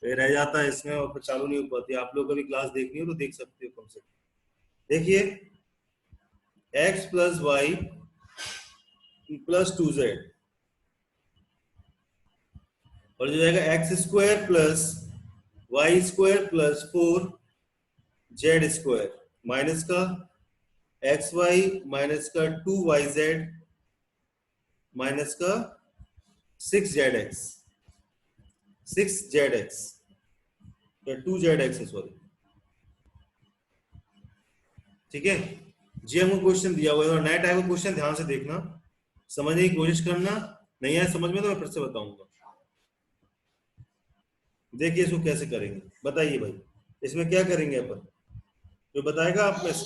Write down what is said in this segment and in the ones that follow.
ये रह जाता है इसमें और फिर चालू नहीं हो पाती। आप लोग कभी क्लास देखनी हो तो देख सकते हो कम से कम। देखिए x plus Y plus 2z और जो जाएगा x square plus y square plus 4z square minus का एक्स वाई माइनस का 2yz माइनस का 6zx 6zx या 2zx है सॉरी। ठीक है जी, हमको क्वेश्चन दिया हुआ है और नया टाइप का क्वेश्चन ध्यान से देखना, समझने की कोशिश करना। नहीं आया समझ में तो मैं फिर से बताऊंगा। देखिए इसको कैसे करेंगे, बताइए भाई इसमें क्या करेंगे अपन, जो बताएगा आप में से।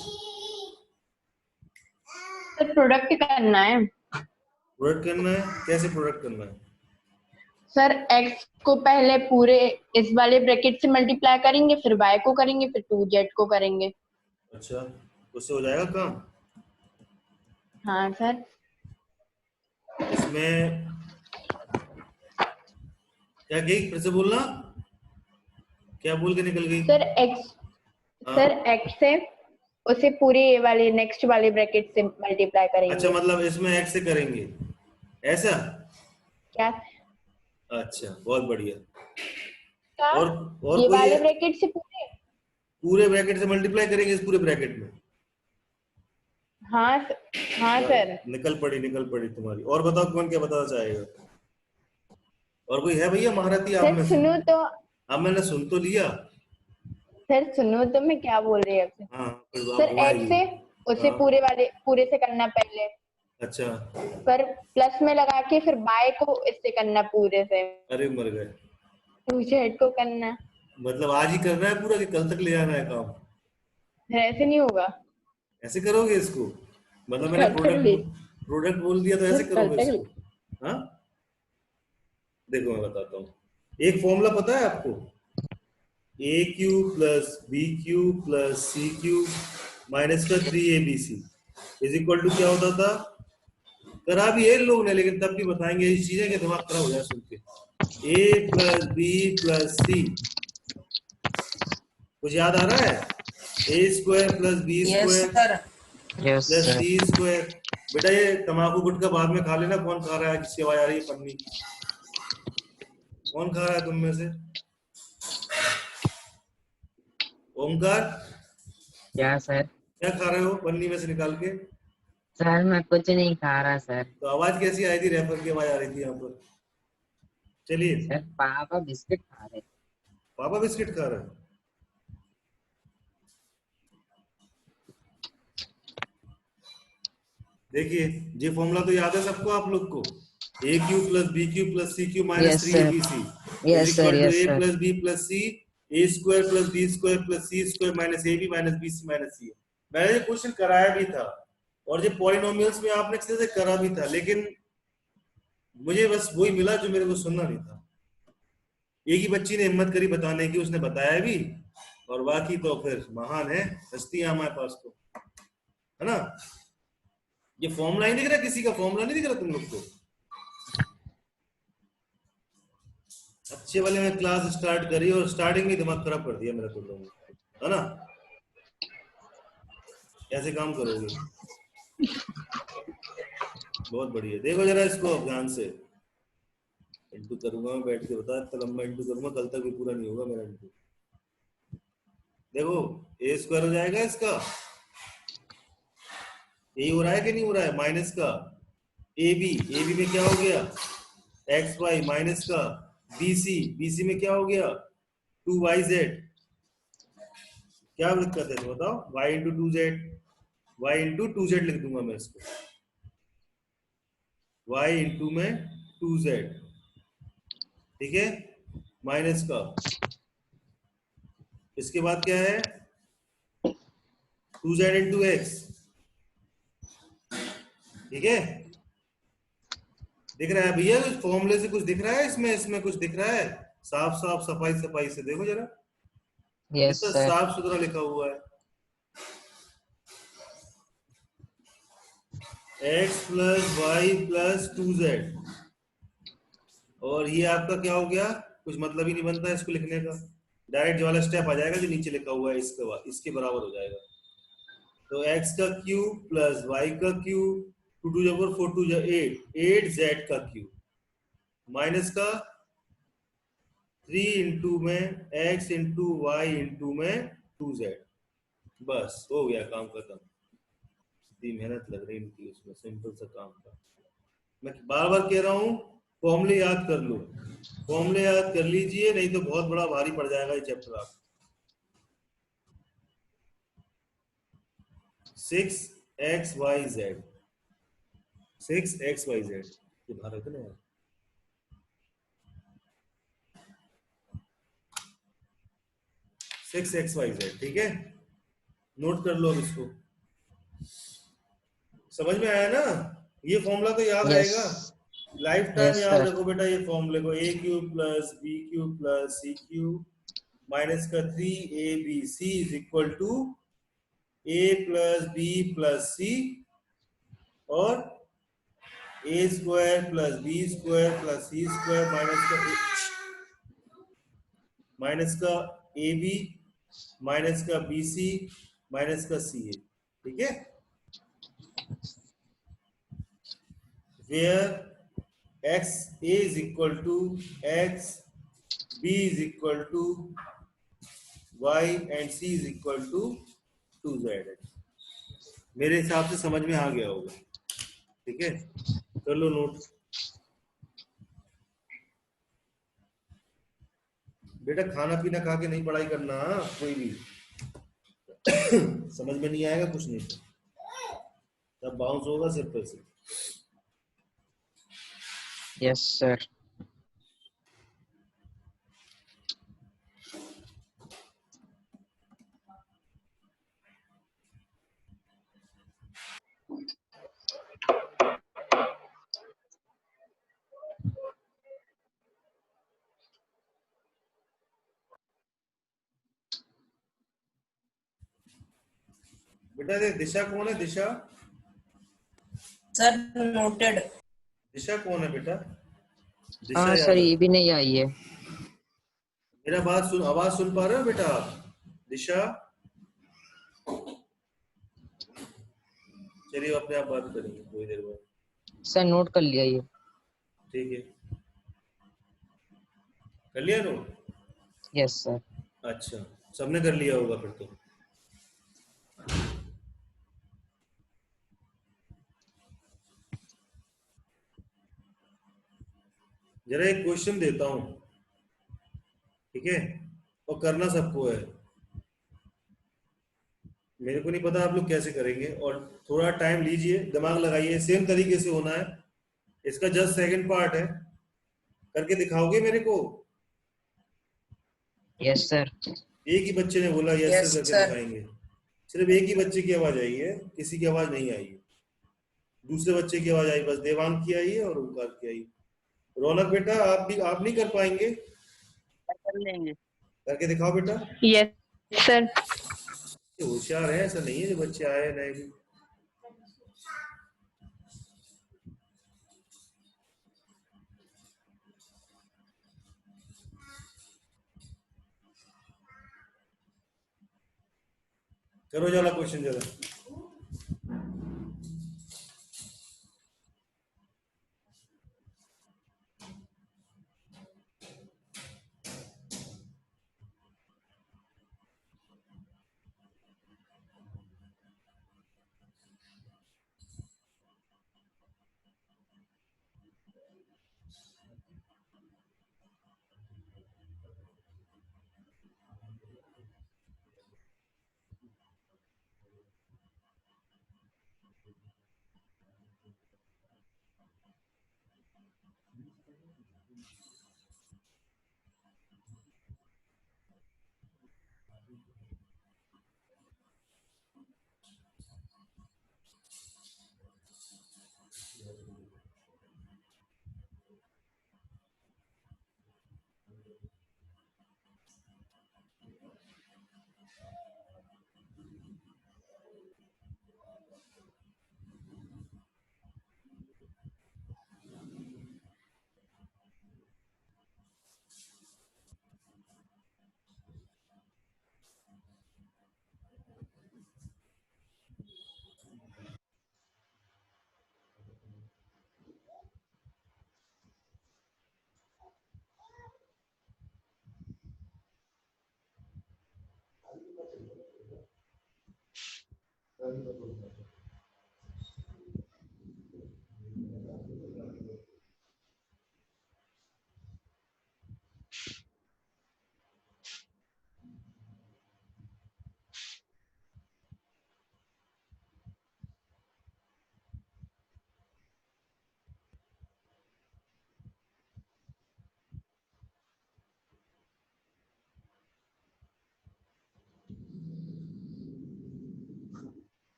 सर प्रोडक्ट करना है। प्रोडक्ट करना है, कैसे प्रोडक्ट करना है? सर x को पहले पूरे इस वाले ब्रैकेट से मल्टीप्लाई करेंगे, फिर y को करेंगे, फिर 2z को करेंगे। अच्छा उससे हो जाएगा काम। हाँ सर। इसमें क्या गई, फिर से बोलना, क्या बोल के निकल गई? सर x, सर x से उसे पूरे वाले नेक्स्ट वाले ब्रैकेट से मल्टीप्लाई करेंगे। अच्छा मतलब इसमें x से करेंगे ऐसा? क्या? अच्छा बहुत बढ़िया। क्या? और ये कोई वाले है? ब्रैकेट से पूरे। पूरे ब्रैकेट से मल्टीप्लाई करेंगे इस पूरे ब्रैकेट में। हाँ हाँ सर। निकल पड़ी तुम्हारी। और बताओ कौन क्या बताना चाहेगा? और कोई है भैया महारथी आप सर में से? सुनो तो। अब मैंने सुन तो लिया। सर सुनो तो मैं क्या बोल रही हूँ। हाँ फिर आप सर x घुमाइए। से उसे हाँ पूरे से करना पहले, अच्छा। पर प्लस में लगा के फिर y को इससे करना पूरे से, अरे मर गए। 2z को करना। मतलब आज ही करना है पूरा कि कल तक ले आना है काम? ऐसे नहीं होगा। ऐसे करोगे इसको? मतलब मैंने कल तक ले। प्रोडक्ट बोल दिया तो ऐसे सर कल करोगे तक। इसको? हाँ देखो मैं बताता हूँ, एक फॉर्मूला पता है आपको, a cube plus b cube plus c cube minus का 3abc इज इक्वल टू क्या होता था? करा भी है लोग ने लेकिन तब भी बताएंगे इस चीजें कि दिमाग खराब हो जाए सुन के। A plus B plus c, कुछ याद आ रहा है? A square plus B square plus C square. बेटा ये तम्बाकू गुटखा बाद में खा लेना। कौन खा रहा है, किसकी आवाज आ रही है पन्नी की? कौन खा रहा है तुम में से? ओमकार क्या सर? क्या खा रहे हो पन्नी में से निकाल के? सर मैं कुछ नहीं खा रहा सर। तो आवाज कैसी आई थी? रैपर की आवाज आ रही थी यहाँ पर। चलिए सर पापा बिस्किट खा रहे। पापा बिस्किट खा रहे हैं। देखिए ये फॉर्मूला तो याद है सबको आप लोग को, a cube plus b cube plus c cube minus 3abc is equal to a plus B plus c a square plus B square plus C square minus a b minus b c minus c. मैंने ये question कराया भी था और ये polynomials में आपने अच्छे से करा भी था, लेकिन मुझे बस वही मिला जो मेरे को सुनना नहीं था। एक ही बच्ची ने हिम्मत करी बताने की, उसने बताया भी, और बाकी तो फिर महान है, हस्ती है हमारे पास तो, है ना? ये फॉर्मूला नहीं दिख रहा, किसी का फॉर्मूला नहीं दिख रहा तुम लोग को? अच्छे वाले में क्लास स्टार्ट करी और स्टार्टिंग में दिमाग खराब कर दिया मेरा तो लोगों ने, है ना? कैसे काम करोगे? बहुत बढ़िया। देखो जरा इसको ध्यान से। इंटू करूंगा मैं बैठ के, बता इतना लंबा इंटू करूंगा कल तक भी पूरा नहीं होगा मेरा इंटू। देखो ए स्क्वायर हो जाएगा इसका, ए हो रहा है कि नहीं हो रहा है, माइनस का ए बी में क्या हो गया, एक्स वाई माइनस का बी सी में क्या हो गया, 2yz। क्या दिक्कत है तो बताओ, y इंटू टू जेड लिख दूंगा मैं इसको, y इंटू में 2z, ठीक है, माइनस का, इसके बाद क्या है 2z इंटू एक्स, ठीक है? दिख रहा है भैया कुछ फॉर्मूले से, कुछ दिख रहा है इसमें कुछ दिख रहा है? साफ साफ सफाई से देखो जरा, यस कितना सर। साफ सुथरा लिखा हुआ है। x plus Y plus 2z और ये आपका क्या हो गया कुछ मतलब ही नहीं बनता है इसको लिखने का, डायरेक्ट जो वाला स्टेप आ जाएगा जो नीचे लिखा हुआ है इसके बराबर हो जाएगा। तो x का क्यूब प्लस y का cube 2 to the 4 to 8 z का क्यूब माइनस का 3 इंटू में x इंटू y इंटू में 2z। बस हो गया काम खत्म। इतनी मेहनत लग रही इनकी उसमें, सिंपल सा काम था। मैं बार बार कह रहा हूँ फॉर्मूले याद कर लो, फॉर्मूले याद कर लीजिए, नहीं तो बहुत बड़ा भारी पड़ जाएगा ये चैप्टर आप। 6xyz 6xyz ये भारत है ना यार। 6xyz ठीक है, नोट कर लो अब इसको। समझ में आया ना? ये फॉर्मूला तो याद यस रहेगा, लाइफ टाइम यस याद सर रखो बेटा ये फॉर्मूले को। a cube plus b cube plus c cube minus का 3abc is equal to a plus b plus c और a square plus b square plus c square minus का ab minus का bc माइनस का ca। ठीक है, where x a is equal to x, b is equal to y and c is equal to 2z। मेरे हिसाब से समझ में आ गया होगा। ठीक है, कर लो नोट। बेटा खाना पीना खा के नहीं पढ़ाई करना, कोई भी समझ में नहीं आएगा कुछ नहीं, तब बाउंस होगा सिर पे से। यस सर बेटा ये दिशा कौन है? दिशा सर नोटेड। दिशा कौन है बेटा? दिशा हाँ सर यादव। ये भी नहीं आई है। मेरा बात सुन, आवाज सुन पा रहे हो बेटा आप? दिशा चलिए अपने आप बात करेंगे थोड़ी देर बाद। सर नोट कर लिया ये। ठीक है, कर लिया नोट? यस सर अच्छा, सबने कर लिया होगा फिर तो। जरा एक क्वेश्चन देता हूं, ठीक है, और करना सबको है। मेरे को नहीं पता आप लोग कैसे करेंगे, और थोड़ा टाइम लीजिए, दिमाग लगाइए, सेम तरीके से होना है। इसका जस्ट सेकंड पार्ट है, करके दिखाओगे मेरे को? यस सर एक ही बच्चे ने बोला यस Yes, सर करके sir. दिखाएंगे। सिर्फ एक ही बच्चे की आवाज आई है, किसी की आवाज नहीं आई है। दूसरे बच्चे की आवाज आई, बस देवांग की आई है और ओंकार की आई। रौनक बेटा आप नहीं कर पाएंगे? कर लेंगे। करके दिखाओ बेटा। Yes sir. ये होशियार है, ऐसा नहीं है जो बच्चे आए नए भी। करो जरा क्वेश्चन जरा।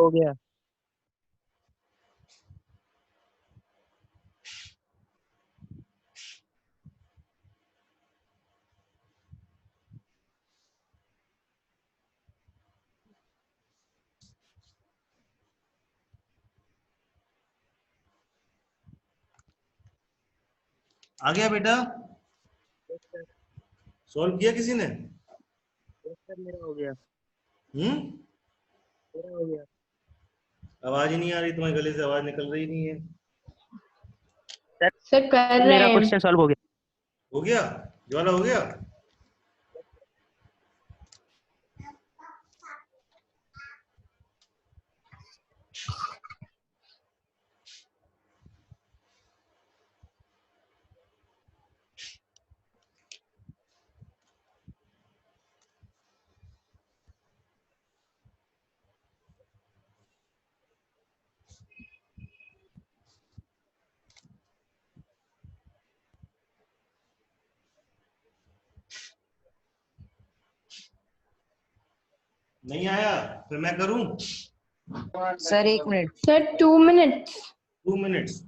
हो गया। आ गया बेटा? सर, सॉल्व किया किसी ने? मेरा हो गया, हम्म, मेरा हो गया। आवाज ही नहीं आ रही तुम्हारे गले से, आवाज निकल रही नहीं है। सर कर रहे मेरा हैं। क्वेश्चन सॉल्व हो गया। हो गया? ज्वाला हो गया? नहीं आया? फिर मैं करूं? Sir 1 minute. Sir 2 minutes. 2 minutes.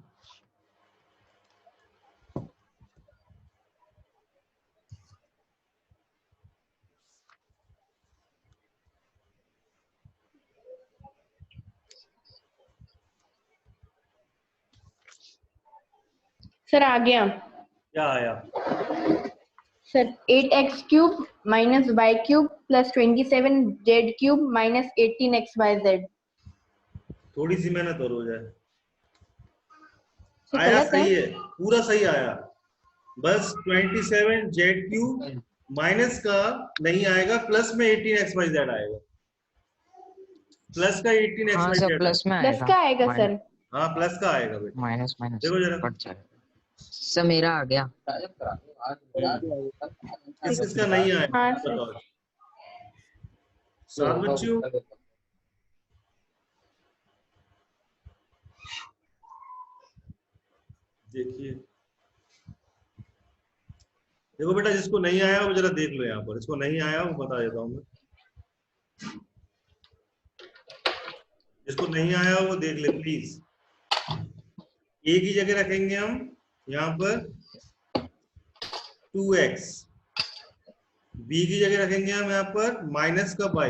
Sir आ गया। क्या आया? Sir 8x cube minus y cube plus 27z cube minus 18xyz। थोड़ी सी मेहनत और हो जाए। सर आया गलत सही है। है, पूरा सही आया। बस 27z³ माइनस का नहीं आएगा, प्लस में 18xyz आएगा। प्लस का हाँ 18xyz सर, है। प्लस में प्लस आएगा। का आएगा सर। हाँ प्लस का आएगा बेटा। माइनस माइनस देखो जरा। कट जाएगा। सर मेरा आ गया। किस किसका नहीं आया हाँ सर। बताओ। 7 बच्चों। देखिए, देखो बेटा, जिसको नहीं आया वो जरा देख लो यहाँ पर। जिसको नहीं आया वो बता देता हूँ मैं। जिसको नहीं आया वो देख ले प्लीज। ए की जगह रखेंगे हम यहाँ पर 2x, बी की जगह रखेंगे हम यहाँ पर माइनस का y,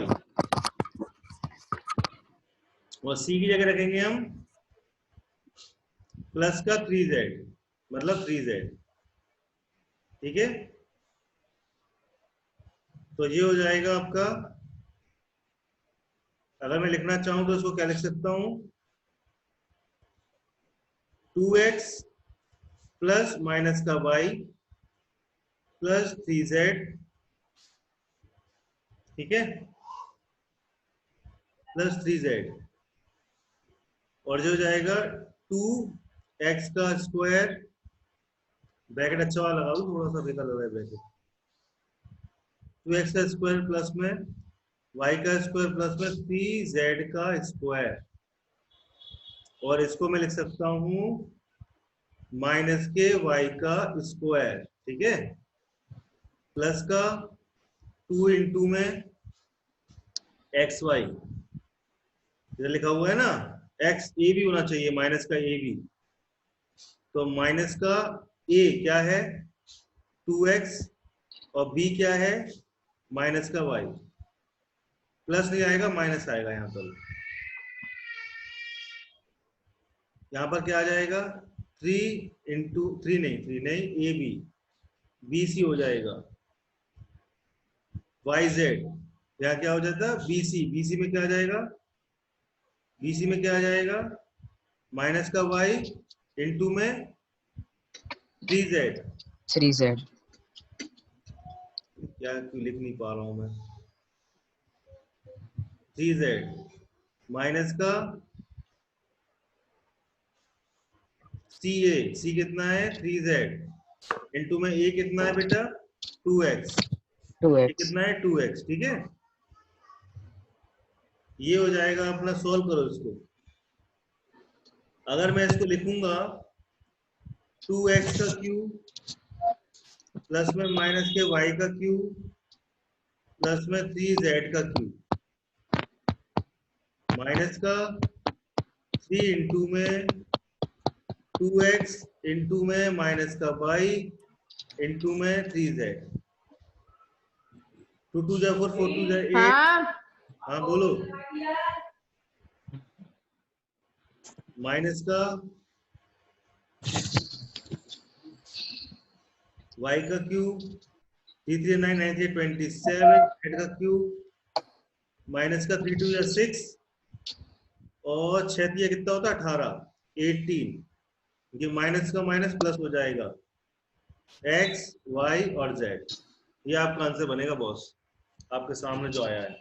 और सी की जगह रखेंगे हम प्लस का 3z, मतलब 3z। ठीक है, तो ये हो जाएगा आपका। अगर मैं लिखना चाहूं तो इसको क्या लिख सकता हूं? 2x प्लस माइनस का y प्लस 3z। ठीक है, प्लस 3z, और जो जाएगा 2x का स्क्वायर, ब्रैकेट अच्छा वाला लगा लूं, थोड़ा सा बेकार लग रहा है ब्रैकेट। 2x का स्क्वायर प्लस में y का स्क्वायर प्लस में 3z का स्क्वायर, और इसको मैं लिख सकता हूं माइनस के y का स्क्वायर। ठीक है, प्लस का 2 इंटू में xy, इधर लिखा हुआ है ना, x a भी होना चाहिए, माइनस का a भी। तो माइनस का a क्या है? 2x, और b क्या है? माइनस का y। प्लस नहीं आएगा, माइनस आएगा यहाँ पर। यहाँ पर क्या आ जाएगा? 3 इंटू 3 नहीं, 3 नहीं, ए बी, बी सी हो जाएगा। वाई जेड, यहाँ क्या हो जाता है? B C. बी सी में क्या आ जाएगा? बी सी में क्या आ जाएगा? माइनस का वाई इंटू में 3z। 3z। क्या क्यों लिख नहीं पा रहा हूं मैं? 3z माइनस का सी ए, सी कितना है? 3z इंटू में ए कितना है बेटा? 2x। ये 2x। कितना है? 2x। ठीक है, ये हो जाएगा अपना। सॉल्व करो इसको। अगर मैं इसको लिखूंगा 2x का क्यूब प्लस में माइनस के y का क्यूब प्लस में 3z का क्यूब, माइनस का 3 इंटू में 2x इंटू में माइनस का y इंटू में 3z। 2 2 जा 4 4 2 जा 8। हाँ हाँ बोलो। माइनस का y का क्यूब 3 3 9 9 3 27 z का क्यूब माइनस का 3 2 या 6 और 6 3 कितना होता है 18 18। ये माइनस का माइनस प्लस हो जाएगा x y और z। ये आपका आंसर बनेगा बॉस, आपके सामने जो आया है।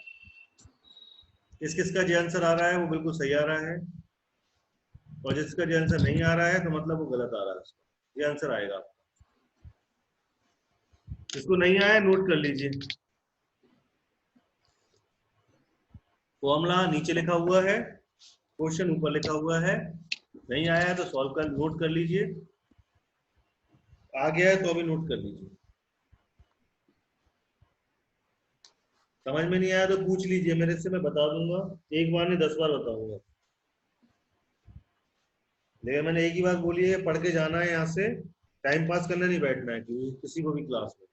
किस किस का जो आंसर आ रहा है वो बिल्कुल सही आ रहा है, और जिसका जो आंसर नहीं आ रहा है तो मतलब वो गलत आ रहा है। ये आंसर आएगा। जिसको नहीं आया नोट कर लीजिए। फॉर्मूला नीचे लिखा हुआ है, क्वेश्चन ऊपर लिखा हुआ है। नहीं आया है तो सॉल्व कर, नोट कर लीजिए। आ गया है तो अभी नोट कर लीजिए। समझ में नहीं आया तो पूछ लीजिए मेरे से, मैं बता दूंगा। एक बार नहीं 10 बार बताऊंगा। लेकिन मैंने एक ही बात बोली है, पढ़ के जाना है यहाँ से, टाइम पास करने नहीं बैठना है किसी को भी क्लास में।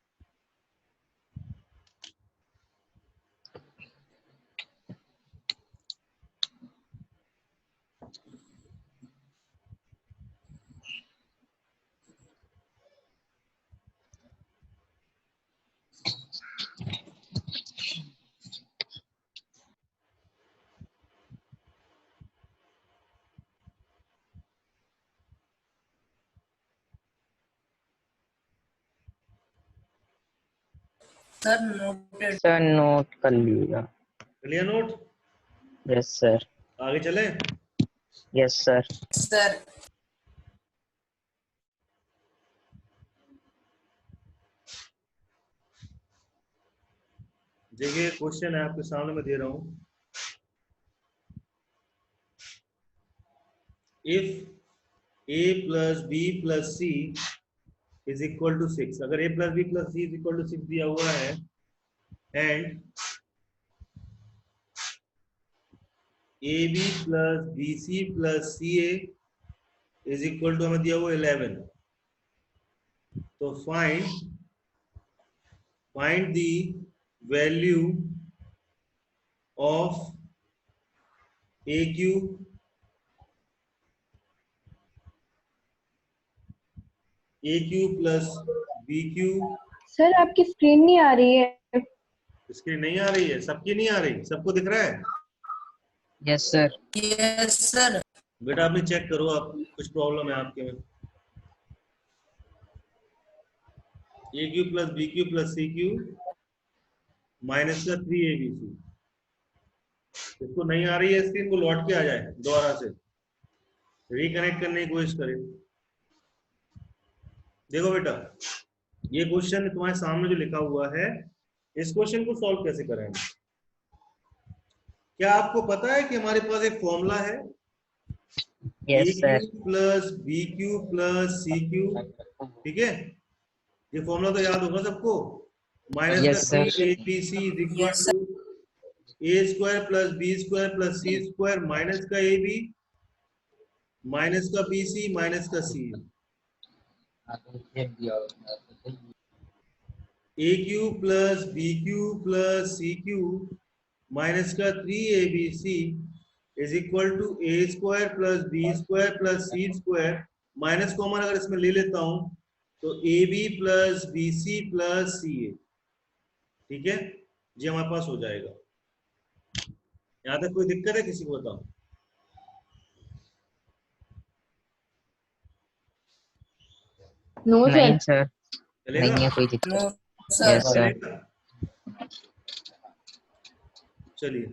Sir noted. सर नोट कर लीजिएगा। लिया नोट? Yes sir. आगे चले? Yes sir. सर देखिए क्वेश्चन है आपके सामने, मैं दे रहा हूं। If a plus B plus C is equal to 6, अगर a plus B plus C is equal to 6 दिया हुआ है, and ab plus bc plus ca is equal to हमें दिया हुआ 11, तो find the value of a cube plus B cube. Sir आपकी screen नहीं आ रही है। स्क्रीन नहीं आ रही है? सबकी नहीं आ रही? सबको दिख रहा है? Yes sir. Yes sir. बेटा आपने चेक करो, आप कुछ प्रॉब्लम है आपके में। A cube plus b cube plus c cube minus का 3abc। इसको नहीं आ रही है स्क्रीन, को लौट के आ जाए, दोबारा से रिकनेक्ट करने की कोशिश करें। देखो बेटा, ये क्वेश्चन तुम्हारे सामने जो लिखा हुआ है, इस क्वेश्चन को सॉल्व कैसे करेंगे? क्या आपको पता है कि हमारे पास एक फॉर्मूला है, a yes sir. Cube plus b cube plus c cube, ठीक है? ये फॉर्मूला तो याद होगा सबको। माइनस का yes sir. 3abc is equal to a square plus B square plus C square minus का ए बी माइनस का बी सी माइनस का सी। ए cube plus b cube plus c cube minus का 3abc is equal to a square plus B square plus C square, minus common अगर इसमें ले लेता हूं तो ए b plus b c plus c a. ठीक है, ये हमारे पास हो जाएगा। यहां तक कोई दिक्कत है किसी को? बताओ। नो नहीं सर। सर, चलेगा? नहीं है कोई दिक्कत। No sir. Yes sir. चलेगा? चलिए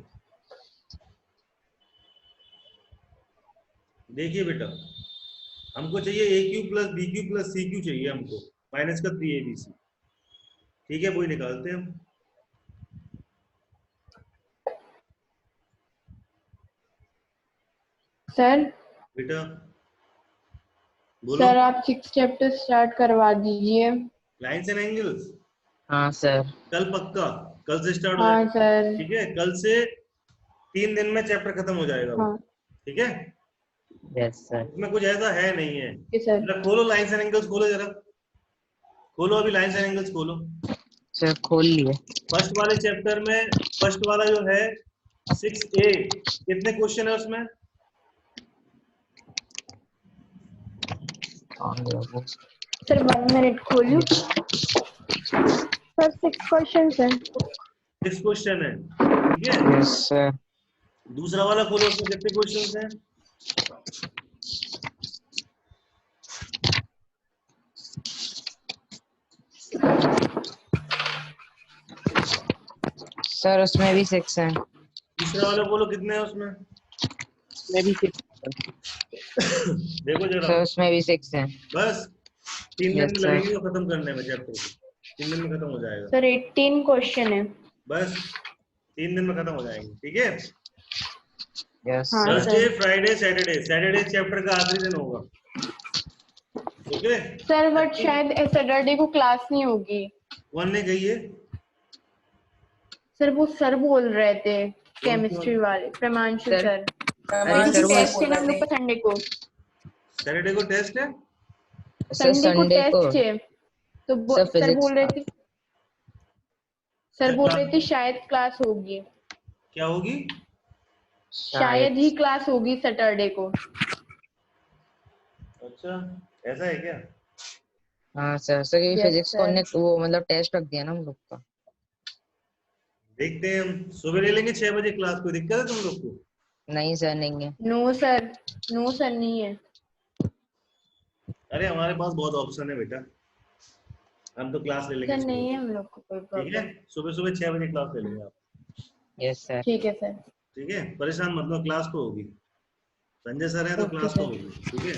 देखिए बेटा, हमको चाहिए a cube plus b cube plus c cube चाहिए हमको, माइनस का 3abc। ठीक है, वही निकालते हैं हम। सर बेटा बोलो। सर आप 6 चैप्टर स्टार्ट करवा दीजिए। लाइन्स एंड एंगल्स हाँ सर। कल पक्का, कल से स्टार्ट हो हाँ जाएगा। सर। ठीक है, कल से 3 दिन में चैप्टर खत्म हो जाएगा वो। हाँ ठीक है, यस सर। इसमें कुछ ऐसा है नहीं है। Okay sir. जरा खोलो लाइन्स एंड एंगल्स, खोलो जरा, खोलो अभी लाइन्स एंड एंगल्स खोलो। सर खोल लिए। फर्स्ट वाले चैप्टर में फर्स्ट वाला जो है 6A, कितने क्वेश्चन है उसमें? सर 1 मिनट खोलूं। सर 6 क्वेश्चंस है। 6 क्वेश्चन है, ठीक है। Yes sir. दूसरा वाला खोलो, उसमें कितने क्वेश्चन हैं? सर उसमें भी 6 हैं। तीसरा वाला खोलो, कितने हैं उसमें? उसमें भी 6। देखो जरा, सर उसमें भी 6 हैं। बस 3 दिन यस में सर। लगेंगे वो खत्म करने में चैप्टर को, 3 दिन में खत्म हो जाएगा। सर 18 क्वेश्चन है। बस 3 दिन में खत्म हो जाएंगे, ठीक है। यस हाँ sir. Thursday, sir. Friday, Saturday, Saturday chapter का आखिरी दिन होगा, ठीक है। सर बट शायद सैटरडे को क्लास नहीं होगी। 1 ने कही है। सर वो सर बोल रहे थे कौन केमिस्ट्री वाले, प्रमांशु सर। सर। अरे क्योंकि सर वो टेस्ट है ना हम लोग का संडे को। सैटरडे को टेस्ट है। सर संडे को संडे को टेस्ट है, तो सर सर फिजिक्स बोल रहे का। थे, सर बोल रहे थे शायद क्लास होगी, क्या होगी? शायद ही क्लास होगी सैटरडे को। अच्छा, ऐसा है क्या? हाँ सर। सर ये यस फिजिक्स को सर। हमने वो मतलब टेस्ट रख दिया ना हम लोग का। देखते हैं, हम सुबह ले लेंगे 6 बजे क्लास, कोई दिक्कत है तुम लोग को? नहीं सर नहीं है। नो सर, नो सर नहीं है। अरे हमारे पास बहुत ऑप्शन है बेटा, हम तो क्लास ले लेंगे सर सुबह, नहीं है हम लोग को कोई ठीक है। प्रॉब्लम। सुबह सुबह 6 बजे क्लास ले लेंगे आप, यस सर। ठीक है सर। ठीक है। परेशान मत लो, क्लास तो होगी, संजय सर हैं तो ओके क्लास तो सर। होगी, ठीक है।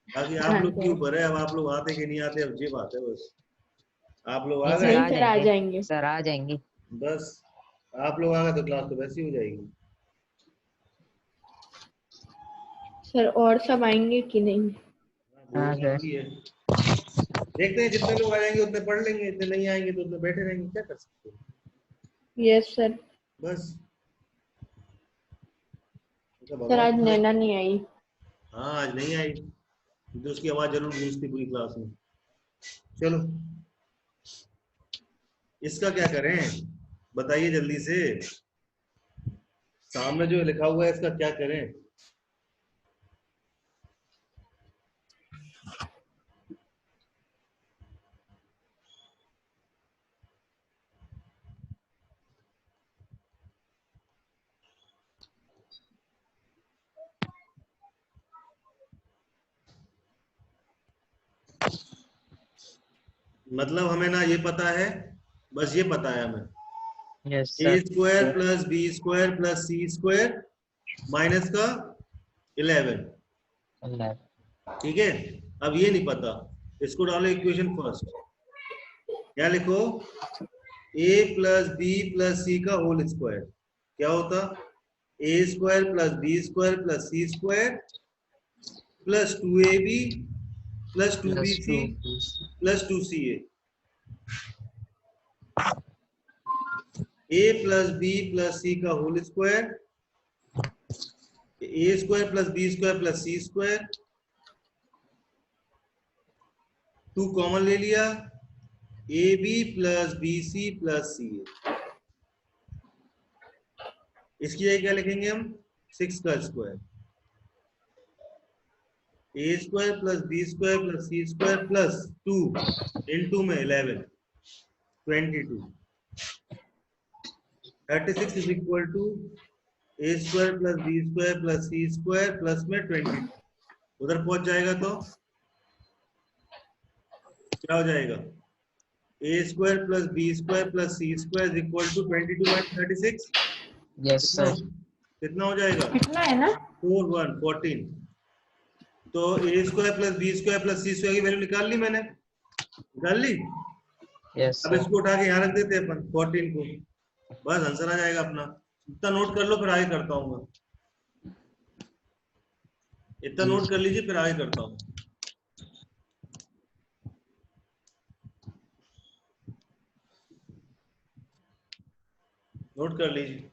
बाकी आप हाँ लोग के सर। ऊपर है, अब आप लोग आते कि नहीं आते, अब ये बात है बस। आप लोग नहीं आ सर गए, नहीं आ सर आ जाएंगे। जाएंगे। सर आ जाएंगे। बस आप लोग आ गए तो क्लास तो वैसी हो जाएगी। सर और सब आएंगे कि नहीं? वो हाँ बात सर। भी है, देखते हैं जितने लोग आ जाएंगे उतने पढ़ लेंगे, इतने नहीं आएंगे तो उतने बैठे रहेंगे, क्या कर सकते हैं। Yes sir. बस तो सर आज भगवान। नैना नहीं आई। हाँ आज नहीं आई, तो उसकी आवाज जरूर गूंजती पूरी क्लास में। चलो इसका क्या करें, बताइए जल्दी से, सामने जो लिखा हुआ है इसका क्या करें? मतलब हमें ना ये पता है, बस ये पता है हमें, yes a sir. Square plus B square plus C square minus का 11, ठीक है। अब ये नहीं पता, इसको डालो इक्वेशन फर्स्ट, क्या लिखो, a plus B plus c का होल स्क्वायर क्या होता, a square plus B square plus C square plus 2ab plus 2bc +2 plus 2ca, a plus B plus c का whole square, a square plus B square plus C square, 2 common ले लिया, a b plus b c plus c a, इसकी जगह क्या लिखेंगे हम, 6 का square, a square plus B square plus C square plus 2 into में 11, 22, 36 is equal to a square plus B square plus C square plus में 22, उधर पहुंच जाएगा तो क्या हो जाएगा, a square plus B square plus C square is equal to 22 minus 36, yes sir. कितना हो जाएगा, कितना है ना? 4 1 14। तो a square plus B square plus C square की वैल्यू निकाल ली मैंने, निकाल ली। यस अब सर। इसको उठा के यहाँ रख देते हैं अपन 14 को, बस आंसर आ जाएगा अपना। इतना नोट कर लो फिर आगे करता हूँ मैं, इतना नोट कर लीजिए फिर आगे करता हूँ। नोट कर लीजिए,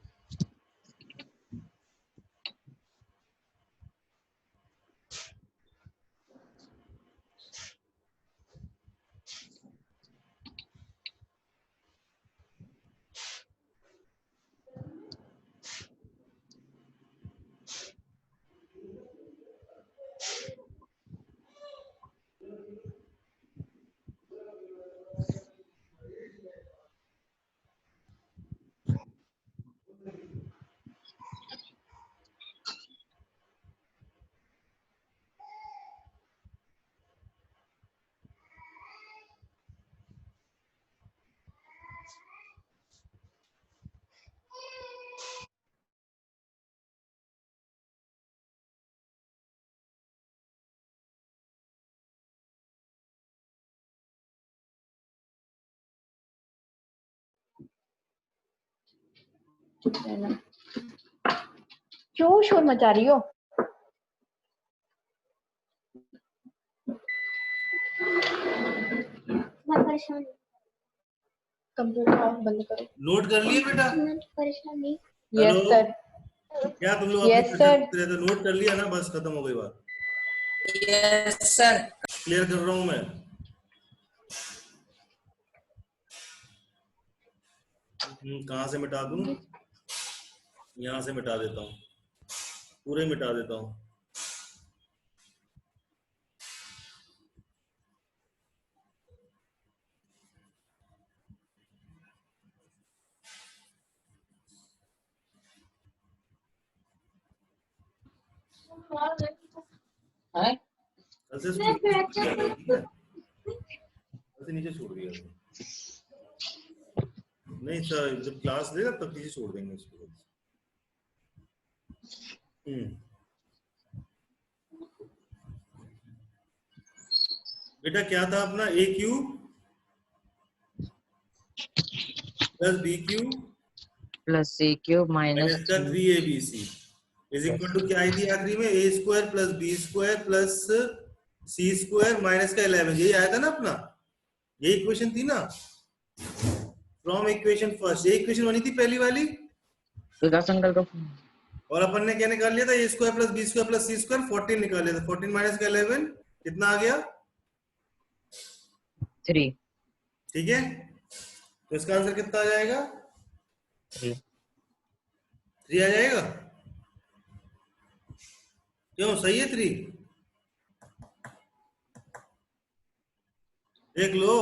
है ना? क्यों शोर मचा रही हो? कंप्यूटर ऑफ बंद करो। नोट कर लिए बेटा? Yes hello? सर। क्या तुम लोग Yes, अपनी sir. तो नोट कर लिया ना? बस खत्म हो गई बात। Yes sir. क्लियर कर रहा हूं मैं। कहां से मिटा दूं? यहां से मिटा देता हूं, पूरे मिटा देता हूं। है ऐसे ठीक है, ऐसे नीचे छोड़ दिया था। नहीं सर, जब क्लास लेगा तब नीचे छोड़ देंगे इसको। बेटा क्या था अपना? A cube plus b cube plus C cube minus minus का 3abc इज इक्वल टू क्या आई थी आखिरी में? A square plus B square plus C square minus का 11। यही आया था ना अपना? यही इक्वेशन थी ना? फ्रॉम इक्वेशन फर्स्ट, ये इक्वेशन बनी थी पहली वाली। विकास अंकल को और अपन ने क्या निकाल लिया था? A square plus B square plus C square 14 निकाल लिया था। 14 माइनस का 11 कितना आ गया? 3 ठीक है, तो इसका आंसर कितना आ जाएगा? 3 3 आ जाएगा। क्यों सही है 3? देख लो।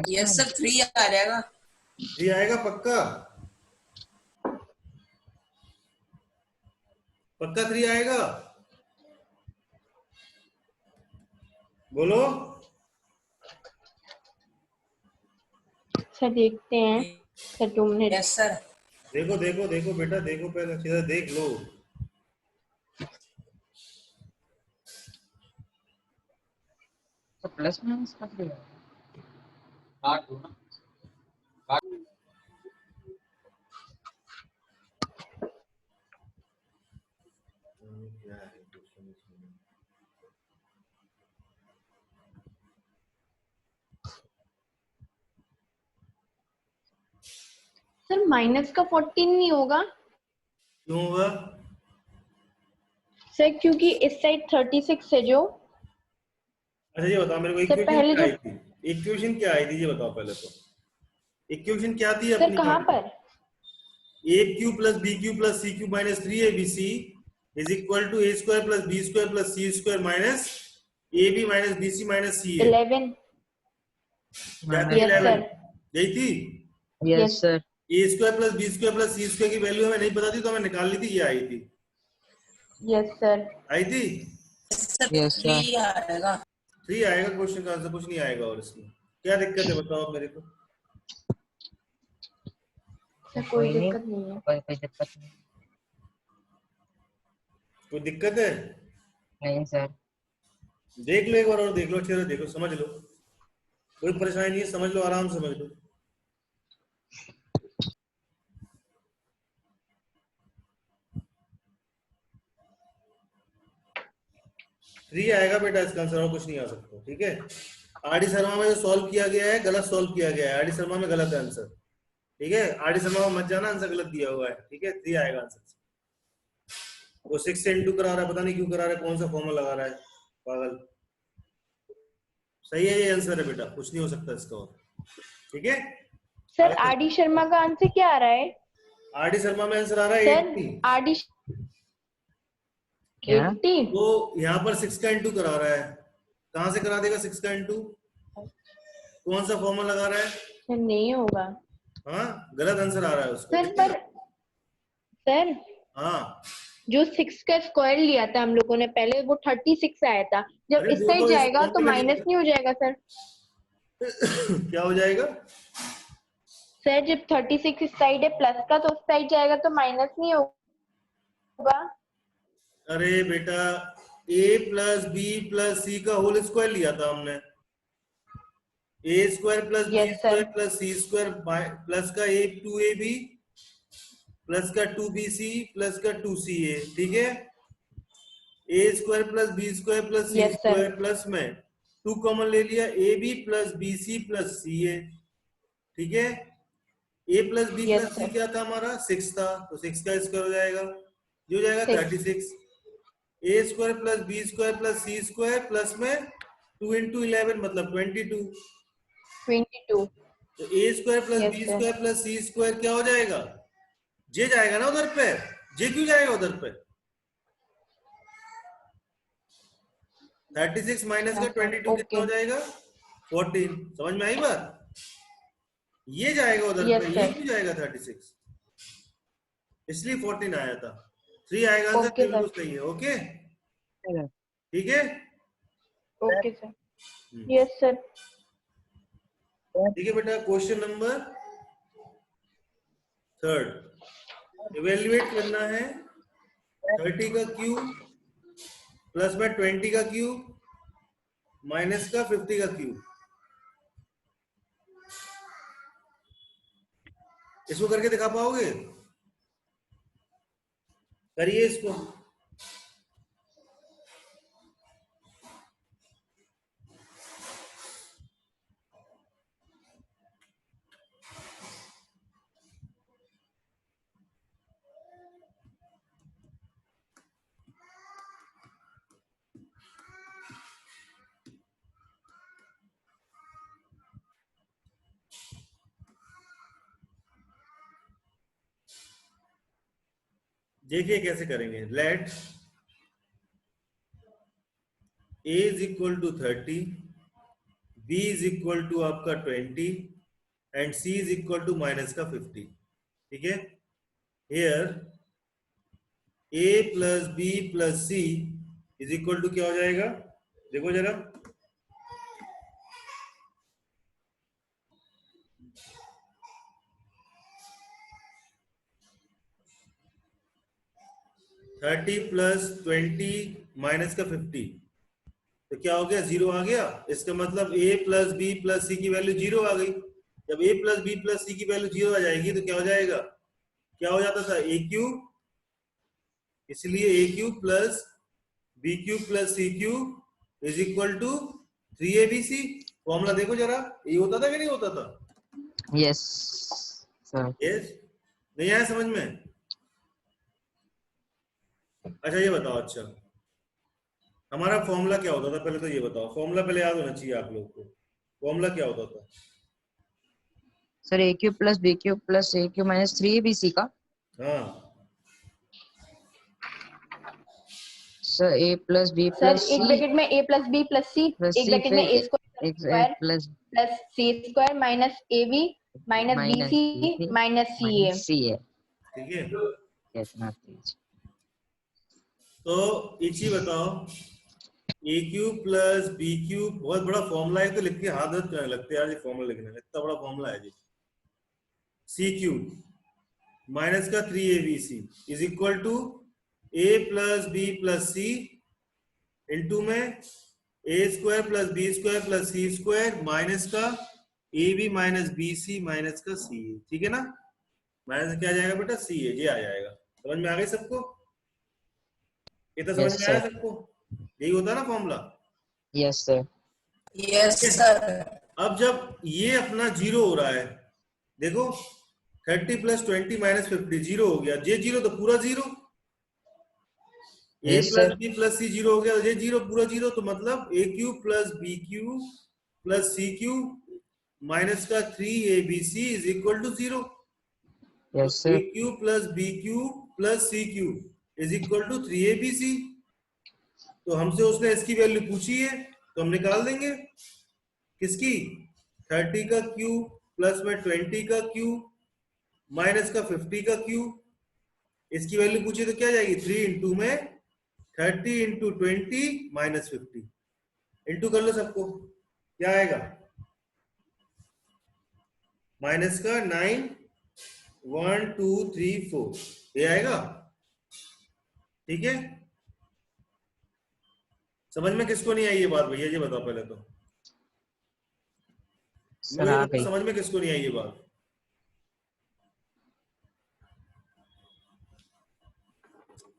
यस सर 3 आ जाएगा। 3 आएगा पक्का? पक्का 3 आएगा? बोलो। सर देखते हैं सर 2 मिनट। Yes sir. देखो देखो देखो बेटा, देखो पहले अच्छी तरह देख लो। तो प्लस माइनस कर दिया। सर माइनस का 14 नहीं होगा क्यों होगा? सर, क्योंकि इस साइड 36 है जो। अच्छा ये बताओ मेरे को, सर इक्वेशन पहले क्या जो आई थी? इक्वेशन क्या आई थी ये बताओ पहले तो। इक्वेशन क्या थी सर अपनी? कहाँ पर? A cube plus b cube plus c cube minus 3abc is equal to a square plus B square plus C square minus ab minus bc minus ca। 11। क्या थी? Yes 11 sir. यही थी। Yes sir. A square plus B square plus C square की value हमें नहीं पता थी, तो हमें निकाल ली थी, ये आई थी। Yes sir. आई थी। Sir yes sir. 3 आएगा। 3 आएगा क्वेश्चन का आंसर, कुछ नहीं आएगा। और इसमें क्या दिक्कत है बताओ आप मेरे को? सर कोई दिक्कत नहीं है। कोई दिक्कत नहीं। कोई दिक्कत है? नहीं सर। देख लो एक बार और देख लो, अच्छे से देखो, समझ लो। कोई परेशानी नहीं है, समझ लो, आराम से समझ लो। थ्री आएगा बेटा इसका आंसर, और कुछ नहीं आ सकता। ठीक है, आरडी शर्मा में जो सॉल्व किया गया है गलत सॉल्व किया गया है। आरडी शर्मा में गलत है आंसर। ठीक है, आरडी शर्मा में मत जाना, आंसर गलत दिया हुआ है। ठीक है, 3 आएगा आंसर। वो 6 से इंटू करा रहा है, पता नहीं क्यों करा रहा है, कौन सा फॉर्मूला लगा रहा है पागल। सही है ये आंसर है बेटा, कुछ नहीं हो सकता इसका और। ठीक है सर आरडी शर्मा का आंसर क्या आ रहा है? आरडी शर्मा में आंसर आ रहा है सर 80। आरडी क्या? 80। वो यहाँ पर 6 का इंटू करा रहा है, कहाँ से करा देगा 6 का इंटू? कौन सा फॉर्मूला लगा रहा है? सर नहीं होगा। हाँ, गलत आंसर आ रहा है उसको। सर पर सर हाँ, जो 6 का स्क्वायर लिया था हम लोगों ने पहले, वो 36 आया था। जब अरे इस वो साइड तो इस जाएगा तो फॉर्मूले में माइनस नहीं हो जाएगा सर? क्या हो जाएगा? सर जब 36 इस साइड है प्लस का, तो उस साइड जाएगा तो माइनस नहीं होगा? अरे बेटा a plus B plus c का होल स्क्वायर लिया था हमने, a square plus b Yes, square sir. Plus C square plus का a two a b plus का टू बी सी प्लस का टू सी ए, ठीक है। A square plus B square plus c Yes, sir. Square plus में two common ले लिया, a b plus b c plus c a, ठीक है। ए plus b Yes, plus C sir. क्या था हमारा, 6 था, तो 6 का स्क्वायर हो जाएगा, ये हो जाएगा 6. 36। A square plus B square plus C square plus में 2 into 11 मतलब 22। 22. तो a square plus Yes, b sir. Square plus C square क्या हो जाएगा, जे जाएगा ना उधर पे, जे क्यों जाएगा उधर पे, 36 माइनस का 22 कितना हो Okay. जाएगा 14। समझ में आई बात, ये जाएगा उधर Yes, पे, ये sir. क्यों जाएगा 36, इसलिए 14 आया था। 3 आएगा आंसर, Okay, बिल्कुल sir. सही है। Okay sir. ठीक है, Okay, sir. Yes, sir. ठीक है बेटा। क्वेश्चन नंबर 3 इवेल्युएट करना है 30 का क्यूब प्लस में 20 का क्यूब माइनस का 50 का क्यूब। इसको करके दिखा पाओगे, करिए इसको। देखिए कैसे करेंगे। Let a is equal to 30, b is equal to आपका 20 and c is equal to minus का 50, ठीक है। Here a plus b plus c is equal to क्या हो जाएगा, देखो जरा, थर्टी प्लस 20 माइनस का 50, तो क्या हो गया, 0 आ गया। इसका मतलब a प्लस बी प्लस सी की वैल्यू 0 आ गई। जब a प्लस बी प्लस सी की वैल्यू 0 आ जाएगी तो क्या हो जाएगा, क्या हो जाता था, a क्यूब, इसलिए a cube plus B cube plus C cube is equal to 3abc। Formula देखो जरा, ये होता था कि नहीं होता था, Yes, sir. यस, नहीं आया समझ में। अच्छा ये बताओ, अच्छा हमारा फॉर्मूला क्या होता था, पहले तो ये बताओ, फॉर्मूला पहले याद होना चाहिए आप लोगों को, फॉर्मूला क्या होता था। Sir, a cube plus b cube plus a cube minus 3abc का. हाँ Sir, a plus b sir plus एक c ब्रैकेट में a plus b plus c, plus एक c ब्रैकेट में a फिर square plus plus c square minus ab minus minus bc bc minus ca। minus ca. ठीक है। Yes, not please. तो एक चीज बताओ, ए क्यूब प्लस बी क्यूब, बहुत बड़ा फॉर्मूला है तो लिख के हाथ दर्द करने लगते हैं यार, ये फॉर्मूला लिखने में, इतना बड़ा फॉर्मूला है जी। सी क्यूब माइनस का 3abc is equal to a plus B plus C into में a square plus B square plus C square minus का a b minus b c minus का सी ए, ठीक है ना। माइनस क्या आ जाएगा बेटा, सी ए, जे आ जाएगा। समझ में आ गई सबको, ये तो समझ Yes, में आया sir. सबको, यही होता है ना formula. Yes, sir. Yes sir. अब जब ये अपना 0 हो रहा है, देखो 30 प्लस 20 माइनस 50 0 हो गया, जे 0 तो पूरा 0, a Yes, plus sir. B plus c 0 हो गया, जे 0 पूरा 0, तो मतलब a cube plus B cube plus C cube minus का 3abc is equal to 0। Yes, a sir. Cube plus B cube plus C cube is equal to 3abc। तो हमसे उसने इसकी वैल्यू पूछी है तो हम निकाल देंगे, किसकी, 30 का क्यूब प्लस में 20 का क्यूब माइनस का 50 का क्यूब, इसकी वैल्यू पूछी तो क्या जाएगी, 3 इंटू में 30 इंटू 20 माइनस 50, इंटू कर लो सबको, क्या आएगा, माइनस का 9 1 2 3 4 ये आएगा, ठीक है। समझ में किसको नहीं आई ये बात भैया, ये बताओ पहले तो। सर आ गई। समझ में किसको नहीं आई ये बात?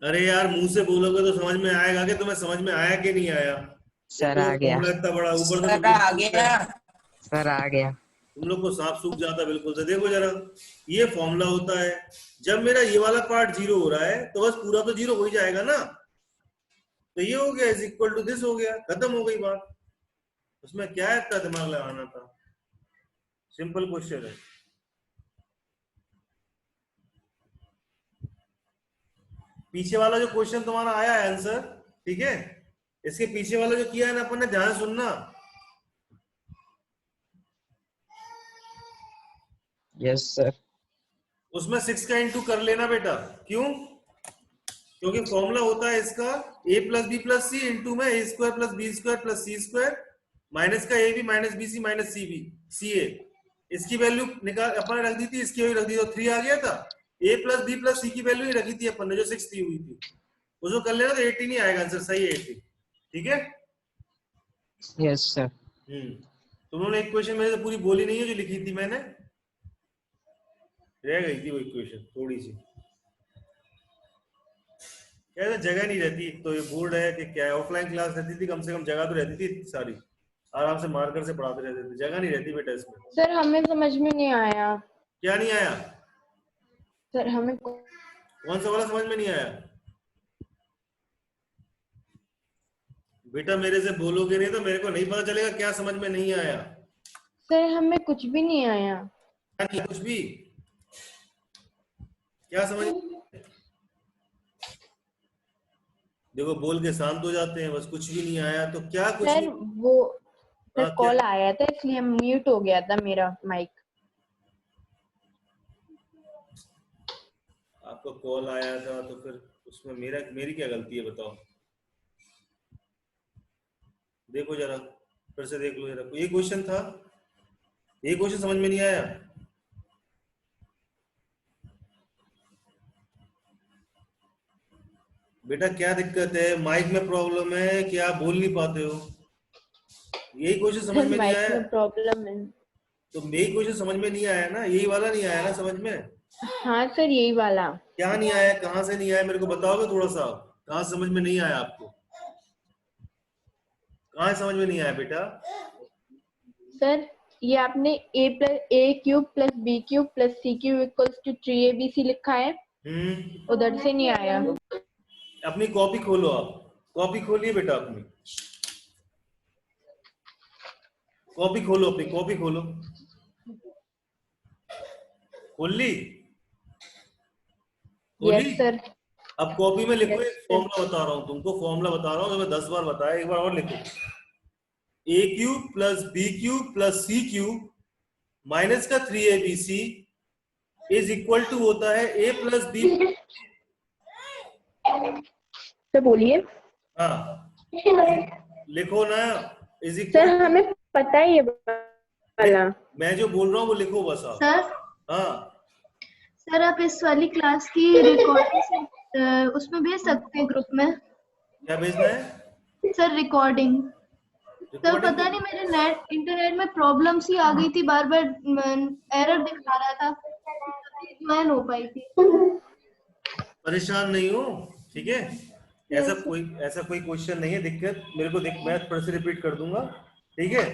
अरे यार मुंह से बोलोगे तो समझ में आएगा कि तुम्हें समझ में आया कि नहीं आया? सर आ गया। इतना बड़ा ऊपर सर आ गया। सर आ गया। तुम लोग को सांप सूख जाता बिल्कुल से। देखो जरा, ये फॉर्मूला होता है, जब मेरा ये वाला पार्ट जीरो हो रहा है तो बस पूरा तो जीरो हो ही जाएगा ना। तो ये हो गया इज इक्वल टू दिस, हो गया, खत्म हो गई बात। उसमें क्या है, इतना दिमाग लगाना था, सिंपल क्वेश्चन है। पीछे वाला जो क्वेश्चन तुम्हारा आया है आंसर, ठीक है, इसके पीछे वाला जो किया है ना अपन ने, ध्यान सुनना। Yes sir. उसमें 6 का इंटू कर लेना बेटा। क्यों? क्योंकि फॉर्मूला होता है इसका a plus B plus C into में a square plus B square plus C square minus का a b minus b c minus c b c a. इसकी वैल्यू निकाल अपन ने रख दी थी, इसकी वैल्यू रख दी तो 3 आ गया था। a प्लस बी प्लस सी की वैल्यू ही रखी थी अपन ने, जो 6 दी हुई थी, उसको कर लेना तो 18 ही आएगा आंसर, सही है 18। ठीक है। Yes sir. तुम लोगों ने एक क्वेश्चन मेरे से पूरी बोली नहीं है जो लिखी थी मैंने, रह गई थी वो इक्वेशन थोड़ी सी। क्या जगह नहीं रहती, तो ये बोर्ड है कि क्या है, ऑफलाइन क्लास रहती थी कम से कम जगह तो रहती थी सारी, आराम से मार्कर से पढ़ाते रहते थे, जगह नहीं रहती बेटा इसमें। सर हमें समझ में नहीं आया। क्या नहीं आया? सर हमें कौन सा वाला समझ में नहीं आया? बेटा मेरे से बोलोगे नहीं तो मेरे को नहीं पता चलेगा क्या समझ में नहीं आया। सर हमें कुछ भी नहीं आया। कुछ भी? क्या समझ? देखो बोल के शांत हो जाते हैं, बस कुछ भी नहीं आया तो क्या कुछ सर नहीं? वो सर हाँ, कॉल क्या? आया था इसलिए म्यूट हो गया था मेरा माइक। आपको कॉल आया था तो फिर उसमें मेरी क्या गलती है बताओ? देखो जरा, फिर से देख लो जरा, ये क्वेश्चन था, ये क्वेश्चन समझ में नहीं आया? बेटा क्या दिक्कत है, माइक में प्रॉब्लम है कि आप बोल नहीं पाते हो? यही क्वेश्चन समझ में नहीं माइक आया में प्रॉब्लम है। तो यही क्वेश्चन समझ में नहीं आया ना, यही वाला नहीं आया ना समझ में? हाँ सर यही वाला। क्या नहीं आया, कहाँ से नहीं आया, मेरे को बताओगे थोड़ा सा, कहाँ समझ में नहीं आया आपको? कहाँ समझ में नहीं आया बेटा? सर ये आपने a cube plus B cube plus C cube equals to 3abc लिखा है, उधर से नहीं आया। अपनी कॉपी खोलो, आप कॉपी खोलिए बेटा, अपनी कॉपी खोलो, अपनी कॉपी खोलो, खोल ली? Yes sir. अब कॉपी में लिखो, Yes, एक फॉर्मूला बता रहा हूँ तुमको, फॉर्मूला बता रहा हूँ, तो मैं 10 बार बताया, एक बार और लिखो। a cube plus B cube plus C cube minus का 3abc इज इक्वल टू होता है a प्लस बी। तो बोलिए। हाँ लिखो ना, इज सर इक्वल। हमें पता है ये वाला। मैं जो बोल रहा हूँ वो लिखो बस आप। सर हाँ सर आप इस वाली क्लास की रिकॉर्डिंग उसमें भेज सकते हैं ग्रुप में? क्या भेजना है? Sir recording. सर रिकॉर्डिंग पता नहीं मेरे इंटरनेट में प्रॉब्लम सी आ गई थी, बार बार एरर दिखा रहा था, ज्वाइन हो पाई थी। परेशान नहीं हो, ठीक है, ऐसा कोई क्वेश्चन नहीं है, दिक्कत मेरे को मैं फिर से रिपीट कर दूंगा, ठीक है।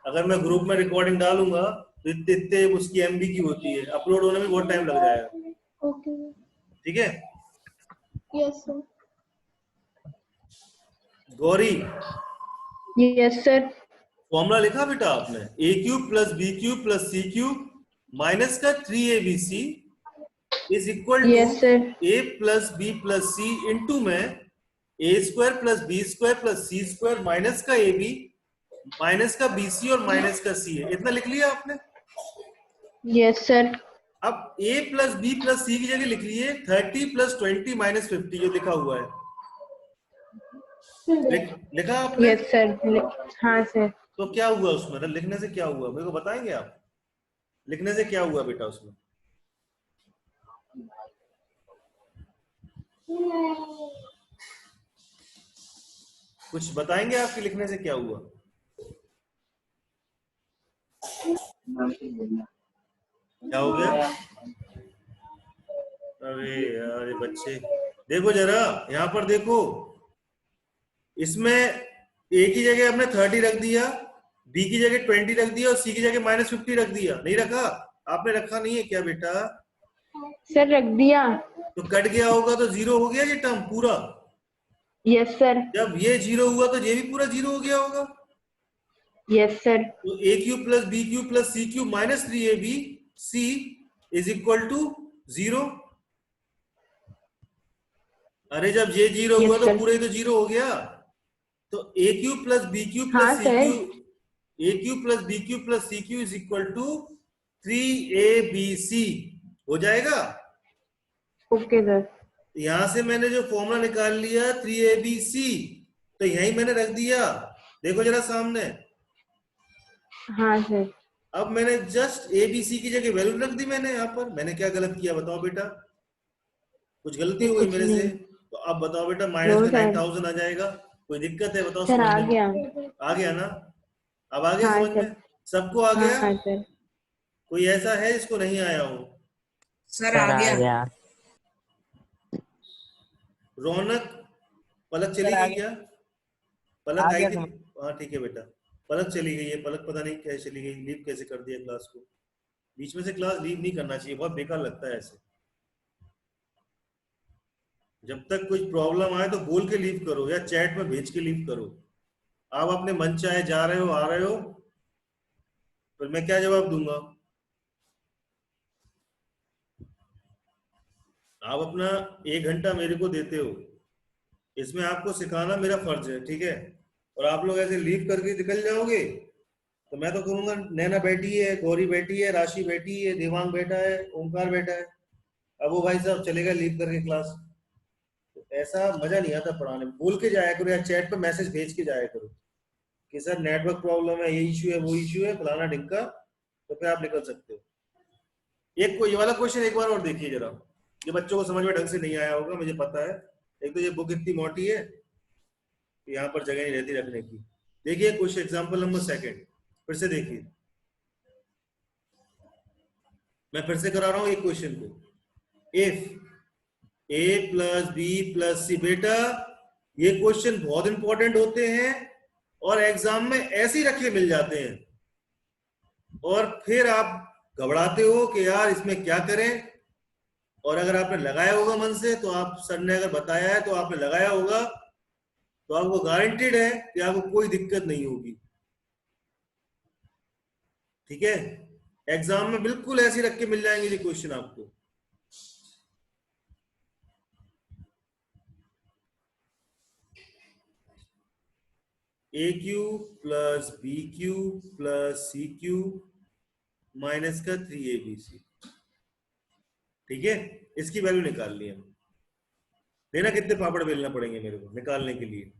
अगर मैं ग्रुप में रिकॉर्डिंग डालूंगा तो इतने उसकी एमबी की होती है, अपलोड होने में बहुत टाइम लग जाएगा, ओके ठीक है। Yes sir. Gauri yes sir. Formula लिखा बेटा आपने, a cube plus B cube plus C cube minus का 3abc is equal to yes sir. a plus B plus C into में a square plus B square plus C square minus का ab minus का bc और minus का c है, इतना लिख लिया आपने? Yes sir. अब a प्लस बी प्लस सी की जगह लिख लीजिए 30 प्लस 20 माइनस 50 जो लिखा हुआ है, लिखा आपने? Yes sir. हाँ सर। तो क्या हुआ उसमें, लिखने से क्या हुआ मेरे को बताएंगे आप? लिखने से क्या हुआ बेटा उसमें? कुछ बताएंगे आपके लिखने से क्या हुआ? क्या हो गया? अरे यार ये बच्चे, देखो जरा यहाँ पर देखो, इसमें ए की जगह हमने 30 रख दिया, बी की जगह 20 रख दिया और सी की जगह -50 रख दिया। नहीं रखा? आपने रखा नहीं है क्या बेटा? सर रख दिया। तो कट गया होगा तो 0 हो गया ये टर्म पूरा। Yes sir. जब ये 0 हुआ तो ये भी पूरा 0 हो गया होगा। Yes sir. तो ए cube plus B cube plus C cube minus 3ab c is equal to 0। अरे जब ये 0 Yes, हुआ तो sir. पूरे तो 0 हो गया। तो ए क्यूब प्लस बी क्यूब हाँ, plus C sir. Cube, A cube plus B cube plus C cube is equal to 3abc हो जाएगा। Okay sir. यहां से मैंने जो फॉर्मूला निकाल लिया 3abc, तो यही मैंने रख दिया, देखो जरा सामने। हाँ सर। अब मैंने जस्ट एबीसी की जगह वैल्यू रख दी मैंने यहाँ पर। मैंने क्या गलत किया बताओ बेटा? कुछ गलती हो गई कुछ मेरे से? नहीं। तो अब बताओ बेटा, माइनस No, में sir. 9000 आ जाएगा। कोई दिक्कत है बताओ? सर आ समझने गया। में? आ गया ना? अब आ गया हाँ, समझ सर। में? सबको आ गया? हाँ सर। कोई ऐसा है जिसको नहीं आया हो? सर आ गया। रौनक, पलक चली गई क्या? पलक आ आई गया थी? समझ। हाँ ठीक है बेटा, पलक चली गई है। पलक पता नहीं कैसे चली गई, लीव कैसे कर दिया क्लास को। बीच में से क्लास लीव नहीं करना चाहिए, बहुत बेकार लगता है ऐसे। जब तक कुछ प्रॉब्लम आए तो बोल के लीव करो या चैट में भेज के लीव करो। आप अपने मन चाहे जा रहे हो आ रहे हो, फिर मैं क्या जवाब दूंगा? आप अपना 1 घंटा मेरे को देते हो, इसमें आपको सिखाना मेरा फर्ज है, ठीक है? और आप लोग ऐसे लीव करके निकल जाओगे तो मैं तो कहूंगा नैना बैठी है, गौरी बैठी है, राशि बैठी है, देवांग बैठा है, ओमकार बैठा है, अब वो भाई साहब चलेगा लीव करके क्लास। तो ऐसा मजा नहीं आता पढ़ाने में। बोल के जाया करो या चैट पे मैसेज भेज के जाया करो कि सर नेटवर्क प्रॉब्लम है, ये इश्यू है, वो इश्यू है, फलाना ढिमका, तो फिर आप निकल सकते हो। एक को ये वाला क्वेश्चन एक बार और देखिए जरा, ये बच्चों को समझ में ढंग से नहीं आया होगा मुझे पता है। एक तो ये बुक इतनी मोटी है कि यहाँ पर जगह नहीं रहती रखने की। देखिए क्वेश्चन एग्जांपल नंबर 2, फिर से देखिए, मैं फिर से करा रहा हूँ एक क्वेश्चन को। If a plus B plus c, बेटा ये क्वेश्चन बहुत इंपॉर्टेंट होते हैं और एग्जाम में ऐसे ही रखे मिल जाते हैं, और फिर आप घबराते हो कि यार इसमें क्या करें। और अगर आपने लगाया होगा मन से, तो आप सर ने अगर बताया है तो आपने लगाया होगा, तो आपको गारंटेड है कि आपको कोई दिक्कत नहीं होगी, ठीक है? एग्जाम में बिल्कुल ऐसे रख के मिल जाएंगे ये क्वेश्चन आपको। A cube plus B cube plus C cube minus का 3abc, ठीक है? इसकी वैल्यू निकाल ली हम। देखना कितने पापड़ बेलना पड़ेंगे मेरे को निकालने के लिए।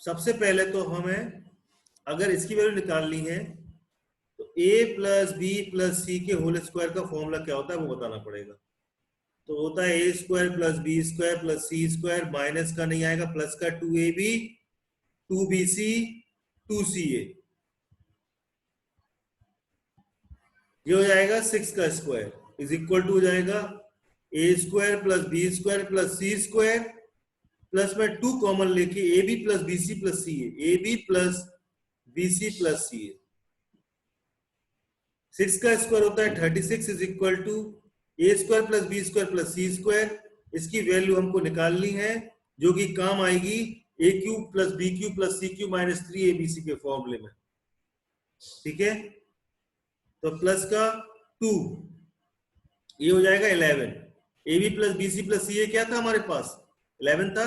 सबसे पहले तो हमें अगर इसकी वैल्यू निकालनी है तो a प्लस बी प्लस सी के होल स्क्वायर का फॉर्मूला क्या होता है वो बताना पड़ेगा। तो होता है a square plus B square plus C square, minus का नहीं आएगा, प्लस का 2ab 2bc 2ca, ये हो जाएगा 6 का स्क्वायर इज इक्वल टू हो जाएगा a square plus B square plus C square, plus में 2 कॉमन लेके ab plus bc plus ca, ab plus bc plus ca। 6 का स्क्वायर होता है 36 is equal to a square plus B square plus C square. इसकी value हमको निकालनी है जो कि काम आएगी a cube plus B cube plus C cube minus 3abc के फॉर्मूले में, ठीक है? तो प्लस का 2, ये हो जाएगा 11। ab plus bc plus ca क्या था हमारे पास? 11 था।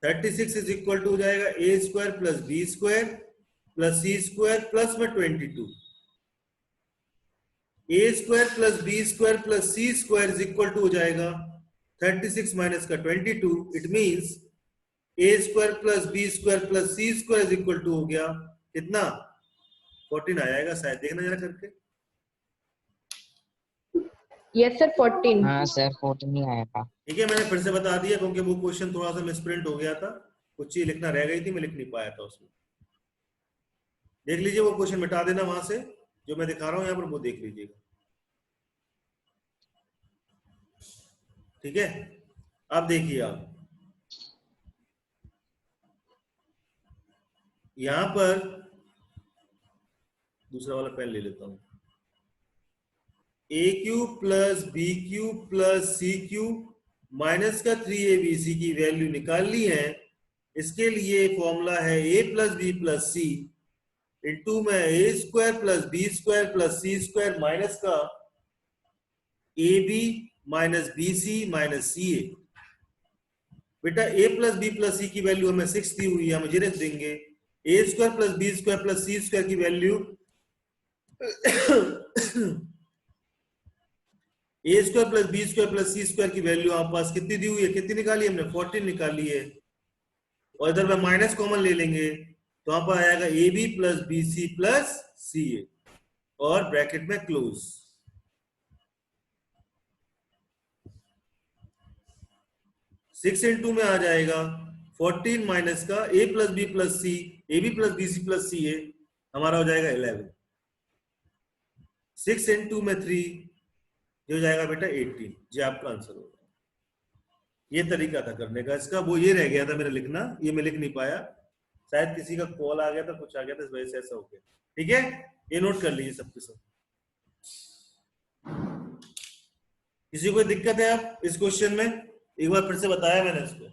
36 इज इक्वल टू हो जाएगा a square plus B square plus C square plus में 22। a square plus B square plus C square is equal to हो जाएगा 36 माइनस का 22। It means a square plus B square plus C square is equal to हो गया कितना? 14 आ जाएगा शायद, देखना जरा करके। Yes sir 14। हाँ सर 14 ही आया था। ठीक है, मैंने फिर से बता दिया क्योंकि वो क्वेश्चन थोड़ा सा मिसप्रिंट हो गया था, कुछ चीज लिखना रह गई थी, मैं लिख नहीं पाया था उसमें। देख लीजिए वो क्वेश्चन मिटा देना वहां से, जो मैं दिखा रहा हूं यहाँ पर वो देख लीजिएगा। ठीक है, अब देखिए आप यहां पर दूसरा वाला पेन ले लेता हूं। A cube plus B cube plus C cube minus का 3abc की वैल्यू निकालनी है। इसके लिए फॉर्मूला है a plus B plus C into में a square plus B square plus C square minus का ab minus b c minus c a. बेटा a प्लस बी प्लस सी की वैल्यू हमें 6 दी हुई है, हम जीरो रख देंगे। A square plus B square plus C square की value a square plus B square plus C square की वैल्यू आपके पास कितनी दी हुई है, कितनी निकाली हमने 14 निकाली है। और इधर में माइनस कॉमन ले लेंगे तो वहां पर आएगा a b plus b c plus c a और ब्रैकेट में क्लोज। सिक्स इंटू में आ जाएगा 14 माइनस का a plus B plus c, a b plus b c plus c a हमारा हो जाएगा 11। 6 इंटू में 3 जो जाएगा बेटा 18। ये आपका आंसर होगा। ये तरीका था करने का इसका, वो ये रह गया था मेरा लिखना, ये मैं लिख नहीं पाया, शायद किसी का कॉल आ गया था, कुछ आ गया था, इस वजह से ऐसा हो गया। ठीक है, ये नोट कर लीजिए सबके सब। किसी को दिक्कत है आप इस क्वेश्चन में? एक बार फिर से बताया मैंने इसको,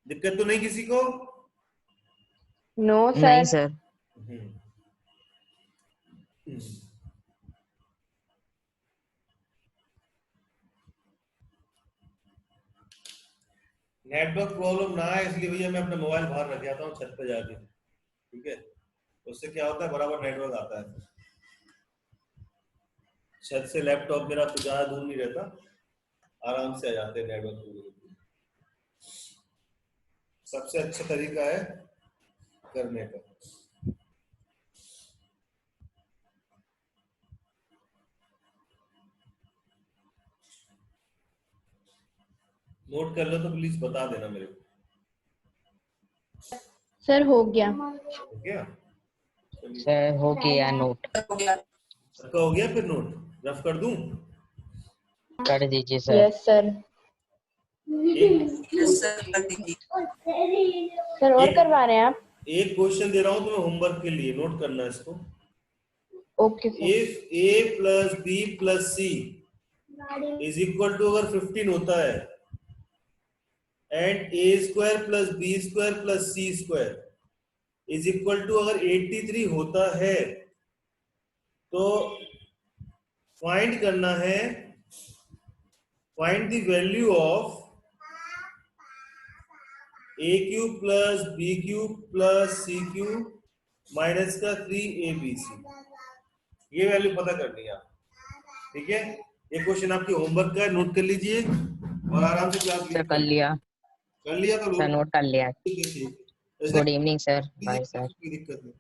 दिक्कत तो नहीं किसी को? नो नहीं सर। सर। नेटवर्क प्रॉब्लम ना है इसलिए भैया मैं अपना मोबाइल बाहर रख जाता हूँ छत पे जाके। ठीक है, उससे क्या होता है बराबर नेटवर्क आता है। छत से लैपटॉप मेरा कुछ ज्यादा दूर नहीं रहता, आराम से आ जाते हैं नेटवर्क। सबसे अच्छा तरीका है करने का। नोट कर लो तो प्लीज बता देना मेरे को। सर हो गया। हो गया? सर हो गया नोट। सबका हो गया? फिर नोट रफ कर दूं? कर दीजिए सर। Yes sir. सर और करवा रहे हैं आप? एक क्वेश्चन दे रहा हूं तुम्हें होमवर्क के लिए, नोट करना है इसको। Okay sir. If a plus B plus C is equal to अगर 15 होता है and A square plus B square plus C square is equal to अगर 83 होता है, तो फाइंड करना है, find the value of A cube plus B cube plus C cube minus का 3abc। ये वैल्यू पता करनी है आप। ठीक है, ये क्वेश्चन आपकी होमवर्क का, नोट कर लीजिए और आराम से क्लास सर कर लिया। कर लिया तो सर नोट कर लिया। Good evening sir. Bye sir. कोई दिक्कत नहीं।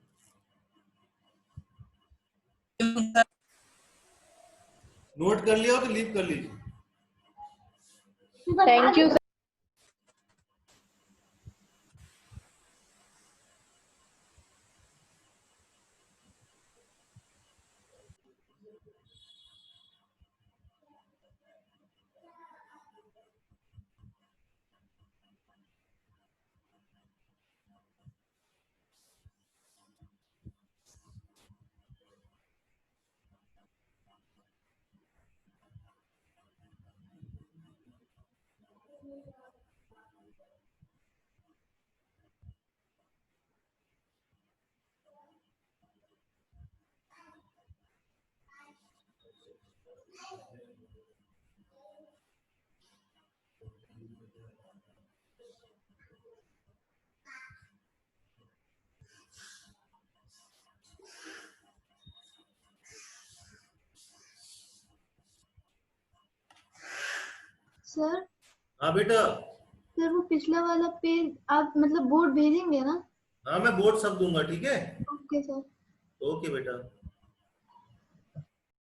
नोट कर लिया हो तो लीव कर लीजिए। Thank you sir. सर हाँ बेटा। सर वो पिछला वाला पेज आप मतलब बोर्ड भेजेंगे ना? हाँ मैं बोर्ड सब दूंगा। ठीक है, ओके सर। ओके बेटा।